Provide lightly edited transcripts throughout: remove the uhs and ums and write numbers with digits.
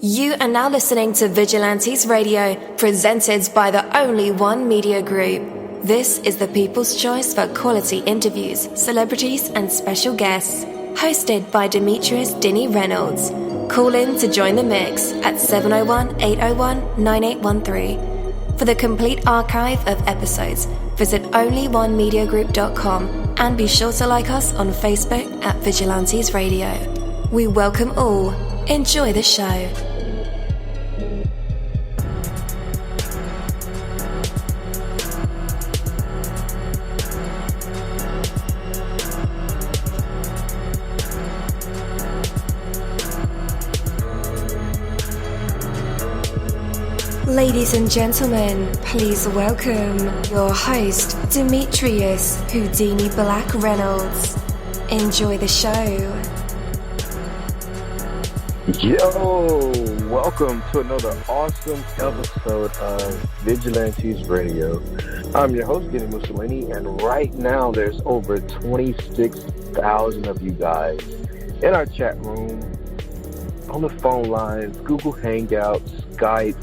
You are now listening to Vigilantes Radio, presented by the Only One Media Group. This is the people's choice for quality interviews, celebrities, and special guests. Hosted by Demetrius Dinny Reynolds. Call in to join the mix at 701-801-9813. For the complete archive of episodes, visit onlyonemediagroup.com and be sure to like us on Facebook at Vigilantes Radio. We welcome all. Enjoy the show. Ladies and gentlemen, please welcome your host, Demetrius Houdini Black Reynolds. Enjoy the show. Yo, welcome to another awesome episode of Vigilantes Radio. I'm your host, dini-mussolini, and right now there's over 26,000 of you guys in our chat room, on the phone lines, Google Hangouts, Skype,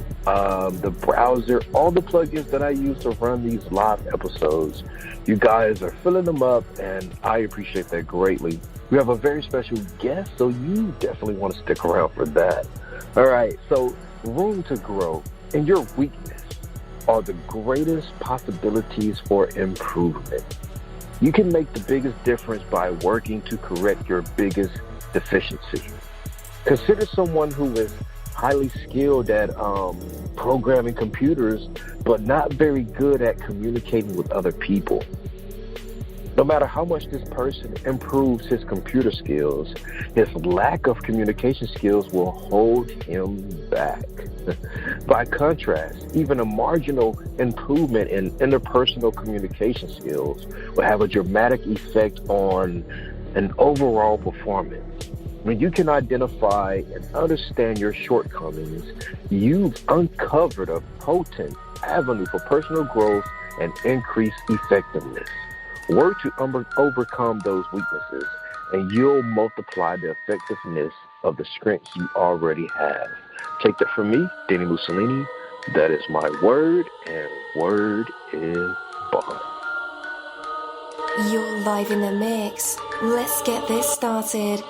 the browser, all the plugins that I use to run these live episodes. You guys are filling them up, and I appreciate that greatly. We have a very special guest, so you definitely want to stick around for that. All right, so room to grow and your weakness are the greatest possibilities for improvement. You can make the biggest difference by working to correct your biggest deficiency. Consider someone who is highly skilled at programming computers, but not very good at communicating with other people. No matter how much this person improves his computer skills, his lack of communication skills will hold him back. By contrast, even a marginal improvement in interpersonal communication skills will have a dramatic effect on an overall performance. When you can identify and understand your shortcomings, you've uncovered a potent avenue for personal growth and increased effectiveness. Work to overcome those weaknesses, and you'll multiply the effectiveness of the strengths you already have. Take that from me, dini-mussolini. That is my word, and word is bond. You're live in the mix. Let's get this started.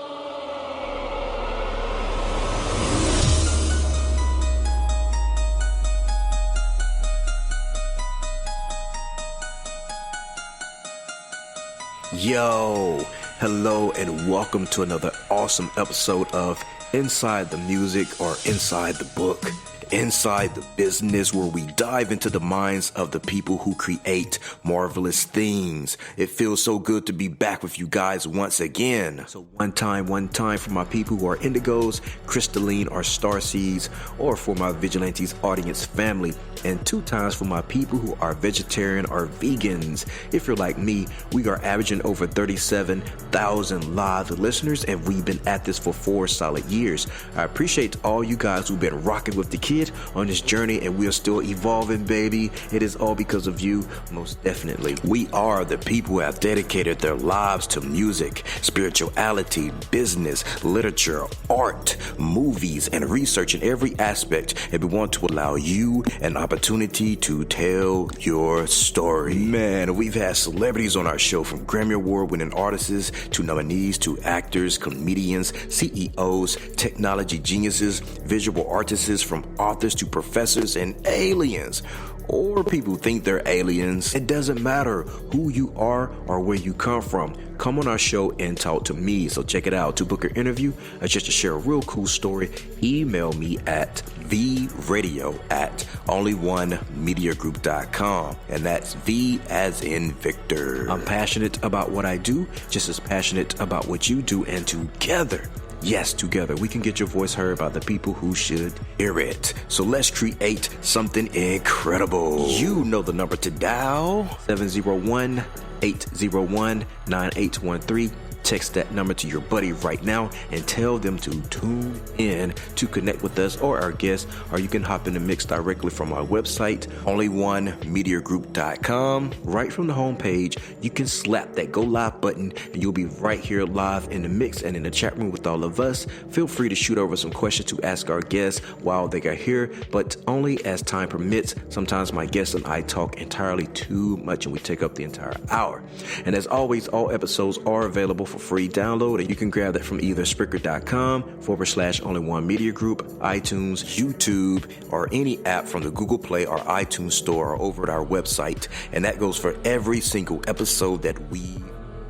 Yo, hello and welcome to another awesome episode of Inside the Music or Inside the Book, Inside the Business, where we dive into the minds of the people who create marvelous things. It feels so good to be back with you guys once again. So one time for my people who are indigos, crystalline or starseeds, or for my Vigilantes audience family, and 2 times for my people who are vegetarian or vegans. If you're like me, we are averaging over 37,000 live listeners, and we've been at this for 4 solid years. I appreciate all you guys who've been rocking with the kid on this journey, and we are still evolving, baby. It is all because of you, most definitely. We are the people who have dedicated their lives to music, spirituality, business, literature, art, movies, and research in every aspect, and we want to allow you an opportunity to tell your story. Man, we've had celebrities on our show, from Grammy Award-winning artists to nominees to actors, comedians, CEOs, technology geniuses, visual artists, from authors to professors and aliens. Or people think they're aliens. It doesn't matter who you are or where you come from. Come on our show and talk to me. So check it out. To book an interview or just to share a real cool story, email me at vradio@onlyonemediagroup.com. And that's V as in Victor. I'm passionate about what I do, just as passionate about what you do, and together, yes, together, we can get your voice heard by the people who should hear it. So let's create something incredible. You know the number to dial, 701-801-9813. text that number to your buddy right now and tell them to tune in to connect with us or our guests, or you can hop in the mix directly from our website, onlyonemediagroup.com. Right from the homepage, you can slap that go live button and you'll be right here live in the mix and in the chat room with all of us. Feel free to shoot over some questions to ask our guests while they are here, but only as time permits. Sometimes my guests and I talk entirely too much and we take up the entire hour. And as always, all episodes are available for free download, and you can grab that from either Spreaker.com/onlyonemediagroup, iTunes, YouTube, or any app from the Google Play or iTunes store, or over at our website. And that goes for every single episode that we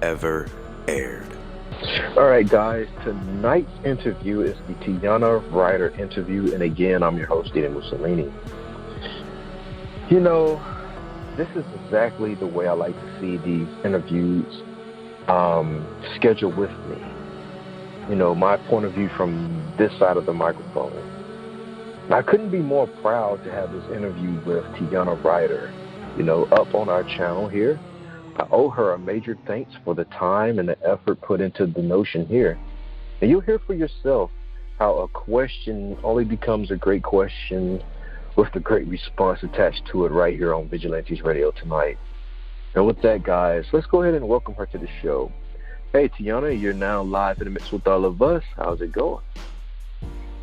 ever aired. All right, guys, tonight's interview is the Tiana Ryder interview, and again, I'm your host, dini-mussolini. You know, this is exactly the way I like to see these interviews scheduled with me. You know, my point of view from this side of the microphone. And I couldn't be more proud to have this interview with Tiana Ryder, you know, up on our channel here. I owe her a major thanks for the time and the effort put into the notion here. And you'll hear for yourself how a question only becomes a great question with the great response attached to it right here on Vigilantes Radio tonight. And with that, guys, let's go ahead and welcome her to the show. Hey, Tiana, you're now live in the mix with all of us. How's it going?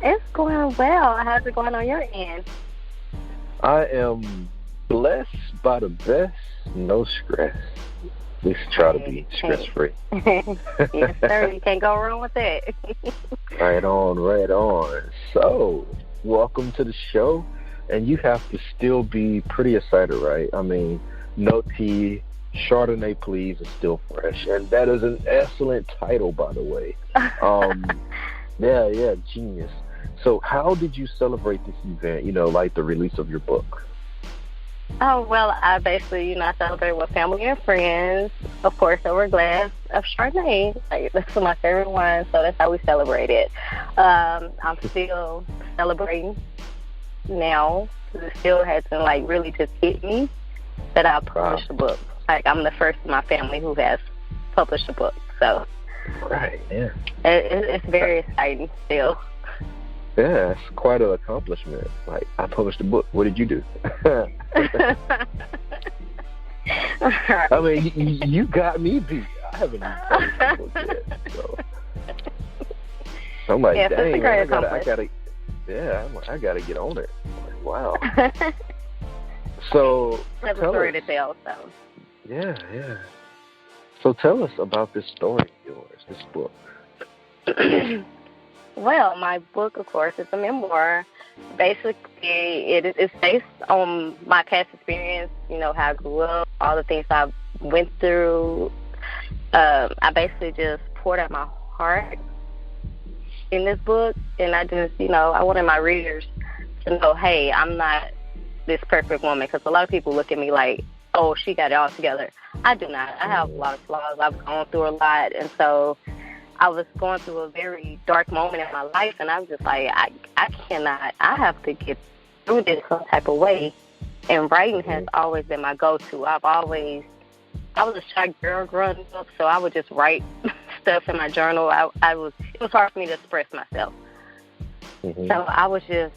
It's going well. How's it going on your end? I am blessed by the best, no stress. At least try to be stress-free. Yes, sir. You can't go wrong with that. Right on, right on. So, welcome to the show. And you have to still be pretty excited, right? I mean, no-tea-chardonnay-please is still fresh. And that is an excellent title, by the way. Yeah, genius. So how did you celebrate this event, you know, like the release of your book? Oh, well, I basically, I celebrate with family and friends, of course, over a glass of Chardonnay. Like, that's my favorite wine, so that's how we celebrate it. I'm still celebrating now, because it still hasn't, like, really just hit me that I published a book. Like, I'm the first in my family who has published a book, so. Right, yeah. It's very exciting still. Yeah, it's quite an accomplishment. Like, I published a book. What did you do? I mean, you got me beat. I haven't even published a book yet. So I'm like, yes, dang, I gotta get on it. Like, wow. So that's a story to tell. So yeah. So tell us about this story of yours, this book. Well, my book, of course, is a memoir. Basically, it's based on my past experience, how I grew up, all the things I went through. I basically just poured out my heart in this book, and I just, I wanted my readers to know, hey, I'm not this perfect woman, because a lot of people look at me like, oh, she got it all together. I do not. I have a lot of flaws. I've gone through a lot, and so I was going through a very dark moment in my life, and I was just like, I cannot. I have to get through this some type of way. And writing has always been my go-to. I was a shy girl growing up, so I would just write stuff in my journal. It was hard for me to express myself. Mm-hmm. So I was just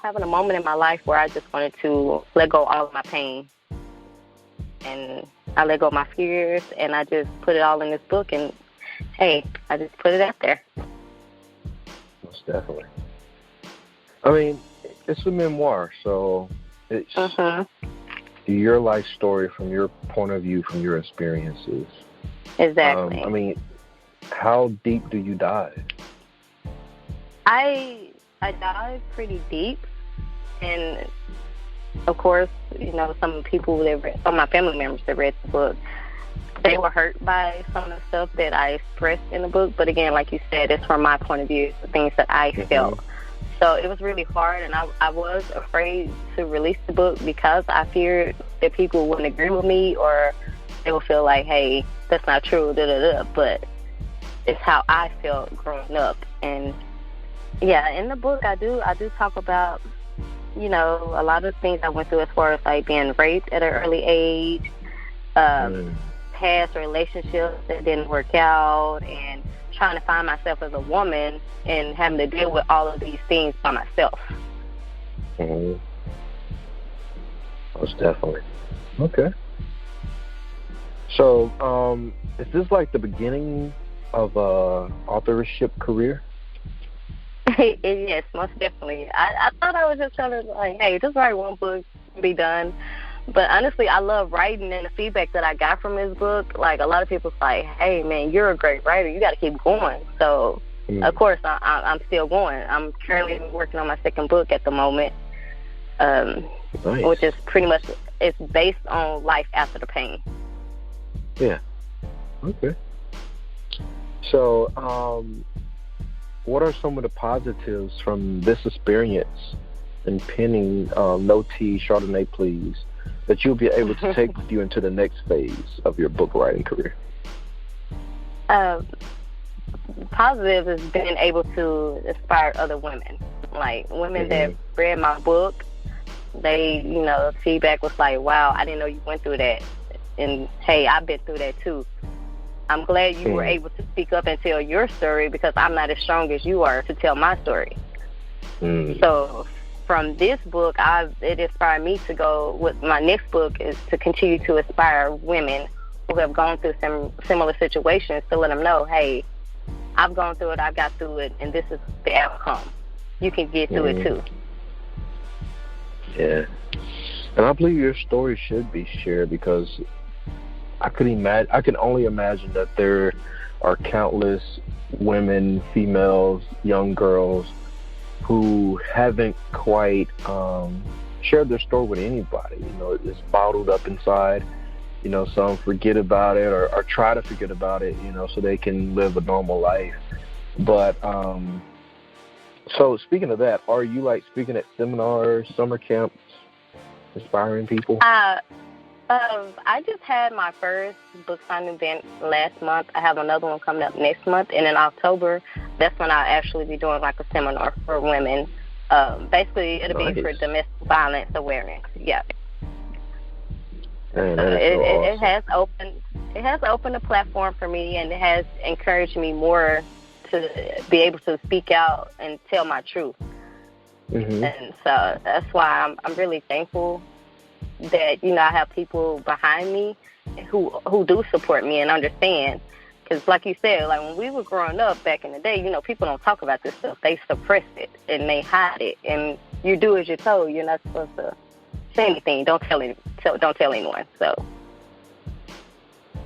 having a moment in my life where I just wanted to let go of all of my pain. And I let go of my fears, and I just put it all in this book, and hey, I just put it out there. Most definitely. I mean, it's a memoir, so it's your life story from your point of view, from your experiences. Exactly. I mean, how deep do you dive? I dive pretty deep, and of course, some people some of my family members that read the book, they were hurt by some of the stuff that I expressed in the book. But again, like you said, it's from my point of view, the things that I felt. So it was really hard, and I was afraid to release the book because I feared that people wouldn't agree with me, or they would feel like, hey, that's not true, but it's how I felt growing up. And yeah, in the book I do talk about, a lot of things I went through as far as like being raped at an early age, past relationships that didn't work out, and trying to find myself as a woman and having to deal with all of these things by myself. Mm-hmm. Most definitely. Okay. So, is this like the beginning of a authorship career? Yes, most definitely. I thought I was just kind of like, hey, just write one book, be done. But honestly, I love writing, and the feedback that I got from this book, like a lot of people's like, hey, man, you're a great writer. You got to keep going. So, of course, I'm still going. I'm currently working on my second book at the moment, Nice. which is pretty much, it's based on life after the pain. Yeah. Okay. So, what are some of the positives from this experience in penning No-tea-chardonnay-please that you'll be able to take with you into the next phase of your book writing career? Positive is being able to inspire other women. Like, women that read my book, they, feedback was like, wow, I didn't know you went through that. And, hey, I've been through that too. I'm glad you were able to speak up and tell your story, because I'm not as strong as you are to tell my story. So from this book, it inspired me to go with my next book is to continue to inspire women who have gone through some similar situations, to let them know, hey, I've gone through it, I got through it, and this is the outcome. You can get through it too. Yeah. And I believe your story should be shared, because I can only imagine that there are countless women, females, young girls who haven't quite shared their story with anybody. It's bottled up inside. Some forget about it or try to forget about it, so they can live a normal life. But so speaking of that, are you like speaking at seminars, summer camps, inspiring people? I just had my first book signing event last month. I have another one coming up next month, and in October, that's when I'll actually be doing like a seminar for women. Basically, it'll be for domestic violence awareness. Yeah. Man, so it has opened a platform for me, and it has encouraged me more to be able to speak out and tell my truth. And so that's why I'm really thankful that I have people behind me who do support me and understand. Because like you said, like when we were growing up back in the day, people don't talk about this stuff. They suppress it and they hide it, and you do as you're told. You're not supposed to say anything. Don't tell anyone. So,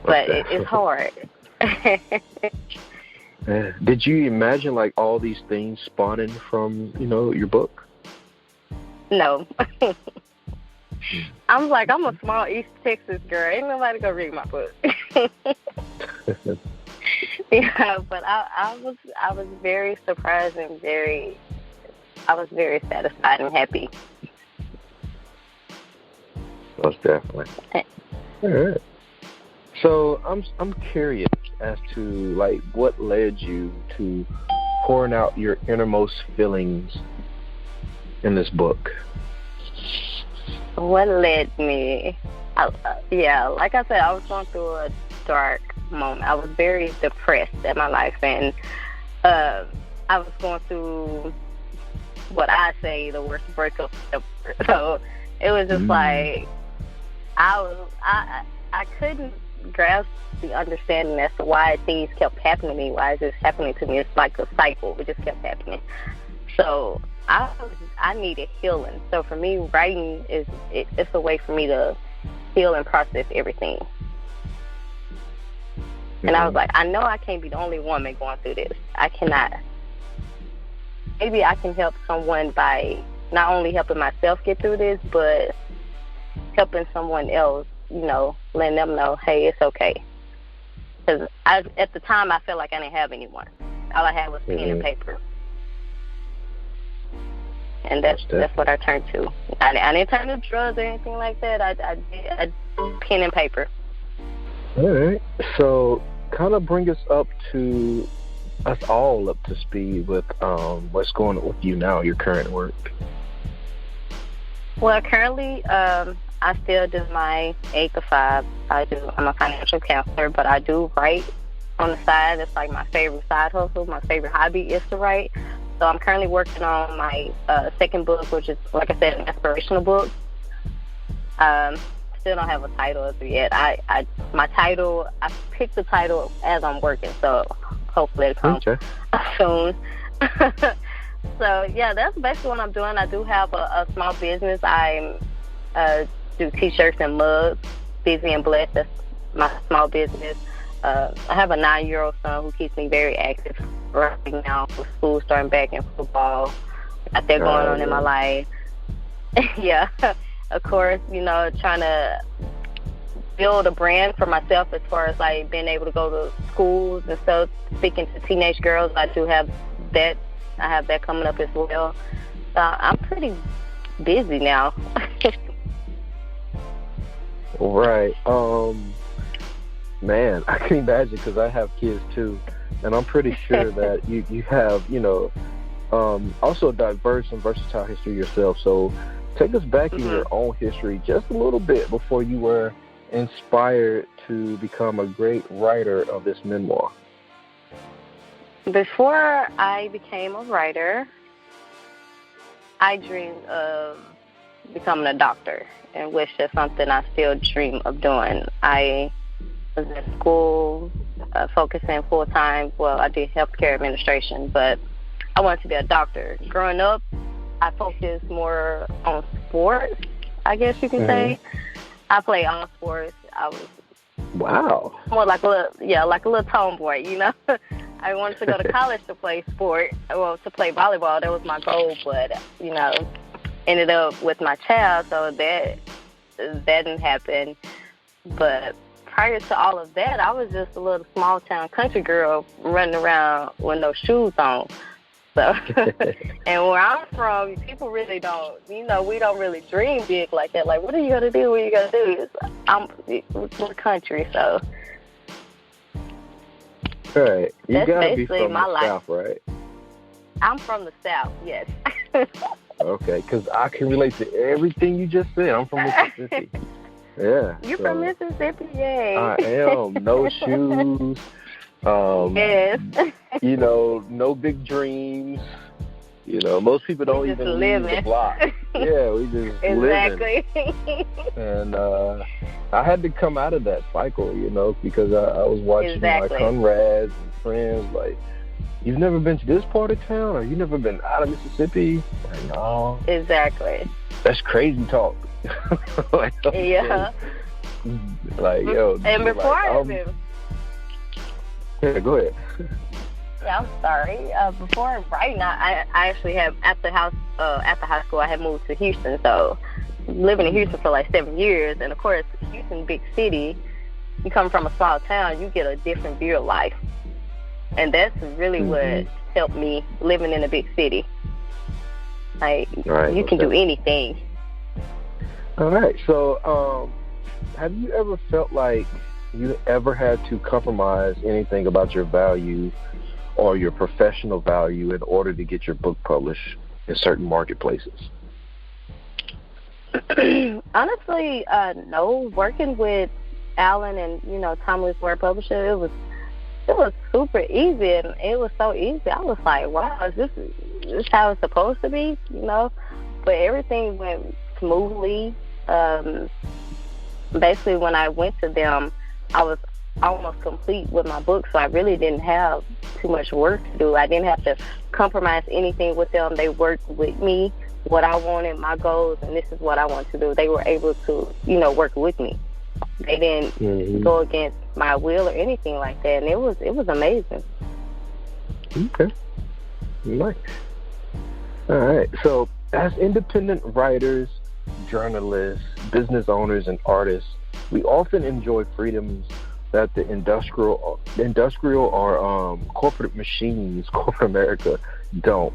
but it's hard. Did you imagine like all these things spawning from your book? No. I'm a small East Texas girl. Ain't nobody gonna read my book. Yeah, but I was very surprised and I was very satisfied and happy. Most definitely. All right. So I'm curious as to like what led you to pouring out your innermost feelings in this book. What led me? Like I said, I was going through a dark moment. I was very depressed in my life, and I was going through what I say the worst breakup ever. So it was just like I couldn't grasp the understanding as to why things kept happening to me. Why is this happening to me? It's like a cycle. It just kept happening. So I needed healing. So for me, writing it's a way for me to heal and process everything. And I was like, I know I can't be the only woman going through this. I cannot. Maybe I can help someone by not only helping myself get through this, but helping someone else, letting them know, hey, it's okay. Because at the time, I felt like I didn't have anyone. All I had was pen and paper. And that's what I turned to. I didn't turn to drugs or anything like that. I did pen and paper. All right. So kind of bring us up to speed with what's going on with you now, your current work. Well, currently I still do my 8 to 5. I'm a financial counselor, but I do write on the side. It's like my favorite side hustle. My favorite hobby is to write. So I'm currently working on my second book, which is, like I said, an inspirational book. Still don't have a title as of yet. I picked the title as I'm working, so hopefully it'll come soon. So yeah, that's basically what I'm doing. I do have a small business. I do T-shirts and mugs. Busy and Blessed. That's my small business. I have a 9-year-old son who keeps me very active right now with school starting back in football. Got that going on in my life. Yeah. Of course, trying to build a brand for myself as far as like being able to go to schools and stuff, speaking to teenage girls. I do have that. I have that coming up as well. So I'm pretty busy now. Right. Man, I can imagine because I have kids too, and I'm pretty sure that you have, also a diverse and versatile history yourself. So take us back in your own history just a little bit before you were inspired to become a great writer of this memoir. Before I became a writer, I dreamed of becoming a doctor, and which is something I still dream of doing. I was at school focusing full-time. Well, I did healthcare administration, but I wanted to be a doctor. Growing up, I focused more on sports, I guess you can say. I played all sports. I was more like a little tomboy, I wanted to go to college to play sport, to play volleyball. That was my goal, but, ended up with my child, so that didn't happen. But prior to all of that, I was just a little small-town country girl running around with no shoes on. So, and where I'm from, people really don't, we don't really dream big like that. Like, what are you going to do? What are you going to do? We're country, so. Right. You That's gotta be basically from my the life. South, right? I'm from the South, yes. Okay, because I can relate to everything you just said. I'm from Mississippi. Yeah. You're from Mississippi, yay. I am. No shoes. Yes. No big dreams. Most people don't even leave the block. Yeah, we just exactly. living. And I had to come out of that cycle, because I was watching my comrades and friends like, you've never been to this part of town, or you've never been out of Mississippi? Like, no. Exactly. That's crazy talk. Like, yeah. Like, yo. And before yeah, go ahead. Yeah, I'm sorry. Before writing, I actually have after high school I had moved to Houston. So living in Houston for like 7 years, and of course Houston, big city. You come from a small town, you get a different view of life, and that's really what helped me living in a big city. Like you can do anything. All right. So, have you ever felt like you ever had to compromise anything about your value or your professional value in order to get your book published in certain marketplaces? Honestly, no. Working with Alan and Timeless Word Publisher, it was super easy, and it was so easy. I was like, wow, is this how it's supposed to be? But everything went smoothly. Basically, when I went to them, I was almost complete with my book, so I really didn't have too much work to do. I didn't have to compromise anything with them. They worked with me, what I wanted, my goals, and this is what I want to do. They were able to, work with me. They didn't go against my will or anything like that, and it was amazing. Okay. Nice. All right. So, as independent writers, journalists, business owners, and artists, we often enjoy freedoms that the industrial or corporate machines, corporate America, don't.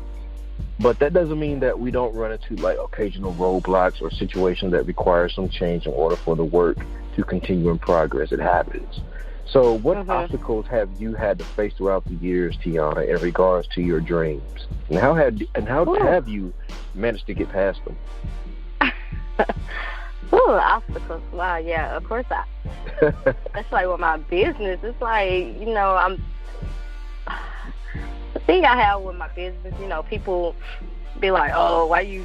But that doesn't mean that we don't run into like occasional roadblocks or situations that require some change in order for the work to continue in progress. It happens. So what obstacles have you had to face throughout the years, Tiana, in regards to your dreams? And how have you managed to get past them? Ooh, obstacles. Wow, yeah, of course. That's like with my business. It's like, the thing I have with my business, people be like, oh, why you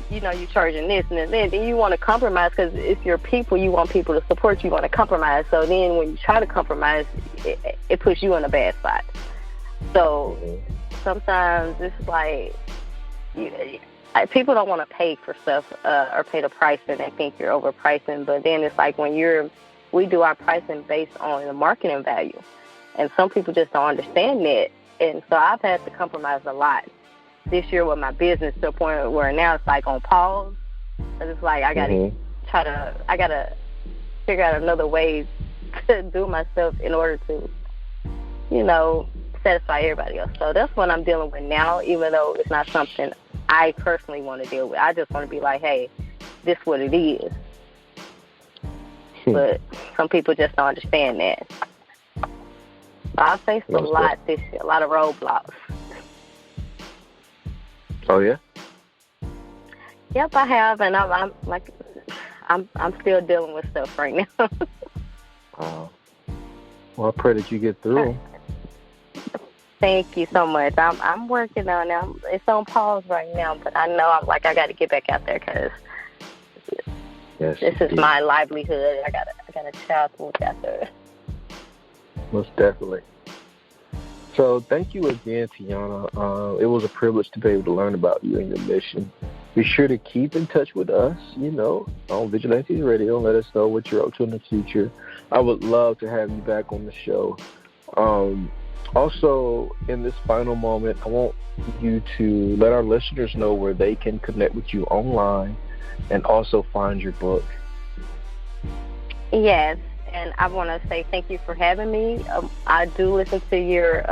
charging this and then you want to compromise because it's your people. You want people to support you. You want to compromise. So then when you try to compromise, it puts you in a bad spot. So sometimes it's like people don't want to pay for stuff or pay the price and they think you're overpricing. But then it's like we do our pricing based on the marketing value. And some people just don't understand that. And so I've had to compromise a lot this year with my business to the point where now it's like on pause. But it's like I gotta figure out another way to do my stuff in order to, satisfy everybody else. So that's what I'm dealing with now, even though it's not something I personally want to deal with. I just want to be like, hey, this is what it is. But some people just don't understand that. So I faced a lot this year, a lot of roadblocks. Oh yeah? Yep, I have, and I'm still dealing with stuff right now. Wow. Well, I pray that you get through them. Thank you so much. I'm working on it. It's on pause right now, but I know I got to get back out there because this is my livelihood. I got a child to look after. Most definitely. So thank you again, Tiana. It was a privilege to be able to learn about you and your mission. Be sure to keep in touch with us, on Vigilantes Radio. Let us know what you're up to in the future. I would love to have you back on the show. Also, in this final moment, I want you to let our listeners know where they can connect with you online and also find your book. Yes, and I want to say thank you for having me. I do listen to your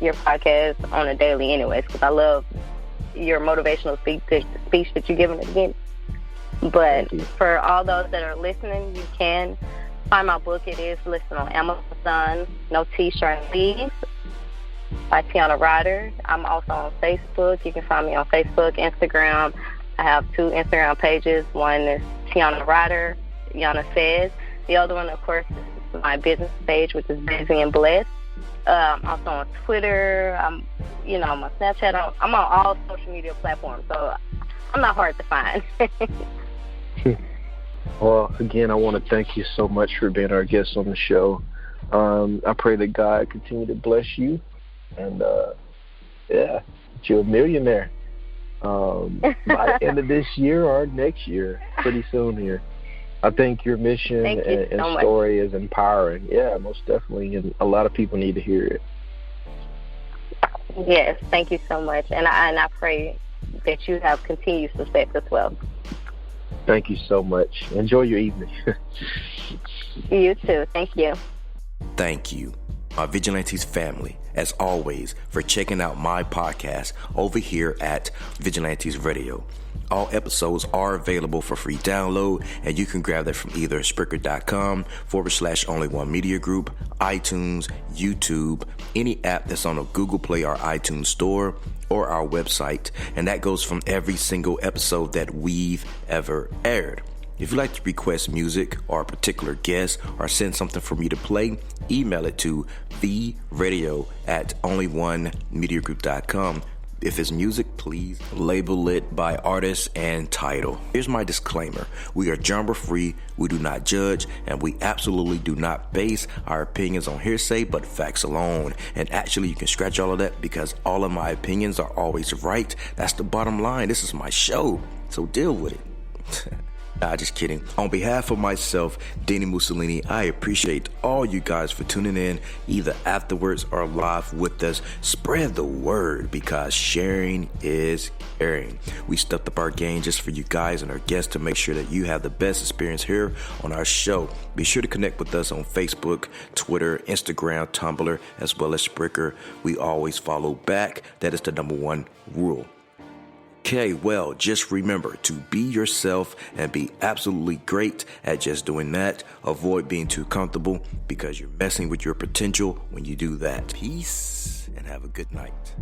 podcast on a daily anyways because I love your motivational speech that you give in the beginning. But for all those that are listening, you can find my book. It is listed on Amazon, No-tea-chardonnay-please by Tiana Ryder. I'm also on Facebook. You can find me on Facebook, Instagram. I have 2 Instagram pages. One is Tiana Ryder, Yana Says. The other one, of course, is my business page, which is Busy and Blessed. Also on Twitter. I'm on my Snapchat. I'm on all social media platforms, so I'm not hard to find. Well, again, I want to thank you so much for being our guest on the show. I pray that God continue to bless you and, that you're a millionaire by the end of this year or next year, pretty soon here. I think your mission and story is empowering. Yeah, most definitely, and a lot of people need to hear it. Yes, thank you so much, and I pray that you have continued success as well. Thank you so much. Enjoy your evening. You too. Thank you. Thank you, my Vigilantes family, as always, for checking out my podcast over here at Vigilantes Radio. All episodes are available for free download, and you can grab that from either Spreaker.com/only1mediagroup, iTunes, YouTube, any app that's on a Google Play or iTunes store, or our website, and that goes from every single episode that we've ever aired. If you'd like to request music or a particular guest or send something for me to play, email it to theradio@only1mediagroup.com. If it's music, please label it by artist and title. Here's my disclaimer. We are genre-free, we do not judge, and we absolutely do not base our opinions on hearsay, but facts alone. And actually, you can scratch all of that because all of my opinions are always right. That's the bottom line. This is my show, so deal with it. Nah, just kidding. On behalf of myself, Dini-Mussolini, I appreciate all you guys for tuning in, either afterwards or live with us. Spread the word because sharing is caring. We stepped up our game just for you guys and our guests to make sure that you have the best experience here on our show. Be sure to connect with us on Facebook, Twitter, Instagram, Tumblr, as well as Spreaker. We always follow back. That is the #1 rule. Okay, well, just remember to be yourself and be absolutely great at just doing that. Avoid being too comfortable because you're messing with your potential when you do that. Peace and have a good night.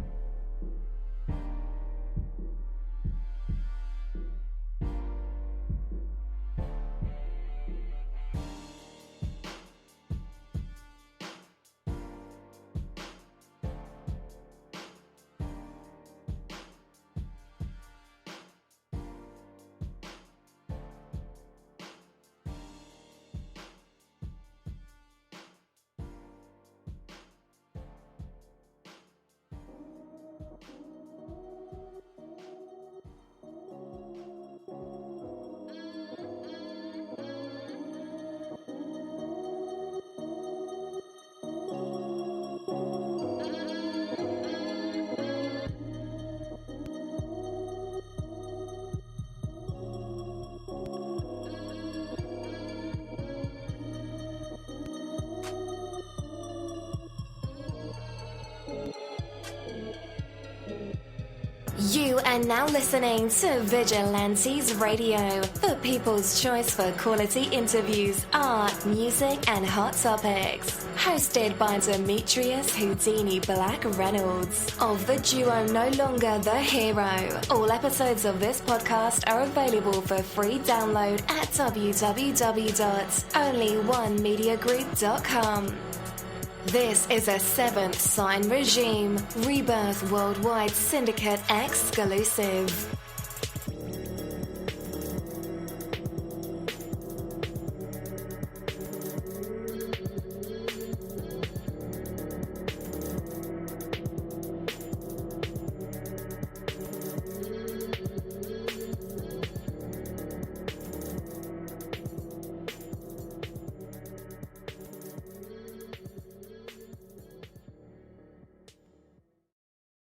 You are now listening to Vigilantes Radio, the people's choice for quality interviews, art, music, and hot topics. Hosted by Demetrius Houdini Black Reynolds of the duo No Longer the Hero. All episodes of this podcast are available for free download at www.onlyonemediagroup.com. This is a Seventh Sign Regime Rebirth Worldwide Syndicate exclusive.